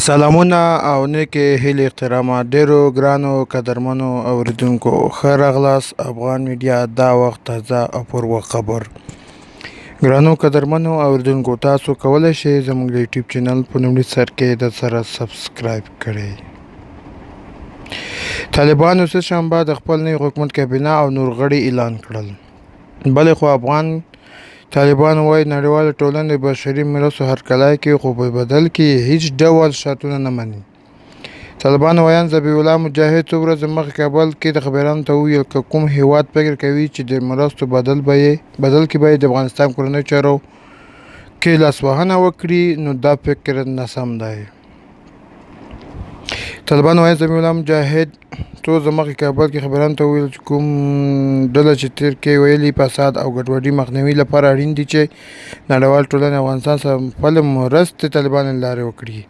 سلامونه او نیکې هیلې احترامات ډیرو ګرانو قدرمنو اوریدونکو ښه راغلاست افغان میډیا دا وخت تازه او پر وخت خبر ګرانو قدرمنو اوریدونکو تاسو کولی شئ زموږ د یوټیوب چینل په لومړي سر کې د سره سبسکرایب کړئ طالبانو سه شنبه د خپل نوي حکومت کابینه او نور غړي اعلان کړل بلې خو افغان طالبان وایي نړیواله ټولنه د بشري مرستو هرکلی کوي خو په بدل کې هیڅ ډول شرطونه نه مني طالبان وایي ذبیح الله مجاهد څو ورځې مخکې کابل کې د خبریالانو ته وویل که کوم هیواد فکر کوي چې د مرستو بدل کې به د افغانستان کورنیو چارو کې لاسوهنه وکړي نو دا فکر ناسم دی طالبان وایي ذبیح الله مجاهد څو ورځې مخکې کابل کې خبریالانو ته وویل چې کوم ډله چې تیر کې ویلي فساد او ګډوډي مخنیوي لپاره اړین دي چې نړیوال ټولنې افغانستان سره خپلې مرستې طالبانو له لارې وکړي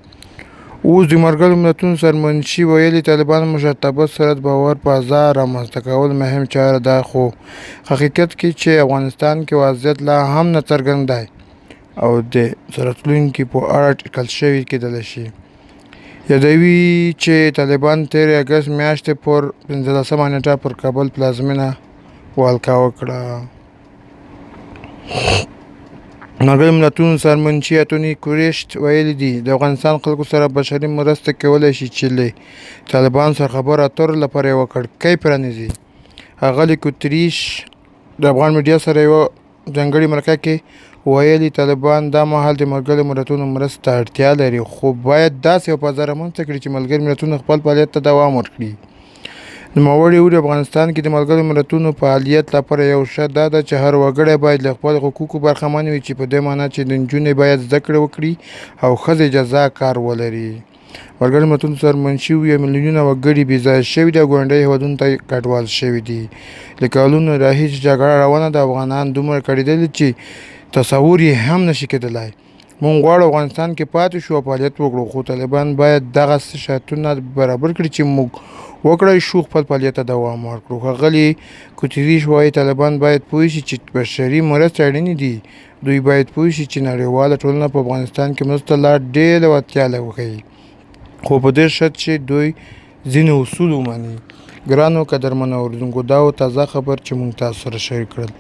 اوس د ملګرو ملتونو سرمنشي ویلي طالبان مشرتابه سره د باور فضا رامنځته کول مهم چاره ده خو حقیقت کې چې افغانستان کې وضعیت لا هم نه څرګند دی او د راتلونکي په اړه ټکل شوی کېدلی شي یادوي چې طالبان تیر اګست میاشتې پر 15مه نیټه پر کابل پلازمینه والکا وکړه ملګرو ملتونو سرمنشي انټوني ګوتریش ویلي دي د افغانستان خلکو سره بشري مرسته کولی شي چې له طالبانو سره خبرو اترو لپاره یوه کړکۍ پرانیزي ښاغلي ګوتریش د افغان میډیا سره یوه ځانګړي مرکه کې ویلي طالبان دا مهال د ملګرو ملتونو مرستې ته اړتیا لري خو باید داسې یو فضا رامنځته کړي چې ملګري ملتونه خپل فعالیت ته دوام ورکړي نوموړي وویل افغانستان کې د ملګرو ملتونو فعالیت لپاره یو شرط دا ده چې هر وګړی باید له خپلو حقوقو برخمن وي چې په دې معنی چې د نجونې باید زده کړه وکړي او ښځې جزا کار ولري ملګرو ملتونو سرمنشي وویل میلیونونه وګړي بېځایه شوي دي او ګاونډیو هېوادونو ته کډوال شوي دي له کلونو راهیسې جګړه روانه ده افغانان دومره کړېدلي چې تصور یې هم نشي کېدلی موږ غواړو افغانستان کې پاتې شو او فعالیت وکړو خو طالبان باید دغسې شرطونه برابر کړي چې موږ وکړای شو خپل فعالیت ته دوام ورکړو ښاغلي ګوتریش وایي طالبان باید پوه شي چې بشري مرستې اړینې دي دوی باید پوه شي چې نړیواله ټولنه په افغانستان کې مرستو ته لا ډېره وړتیا وښیي خو په دې شرط چې دوی ځینې اصول ومني ګرانو قدرمنو اورېدونکو دا و تازه خبر چې موږ تاسو سره شریک کړل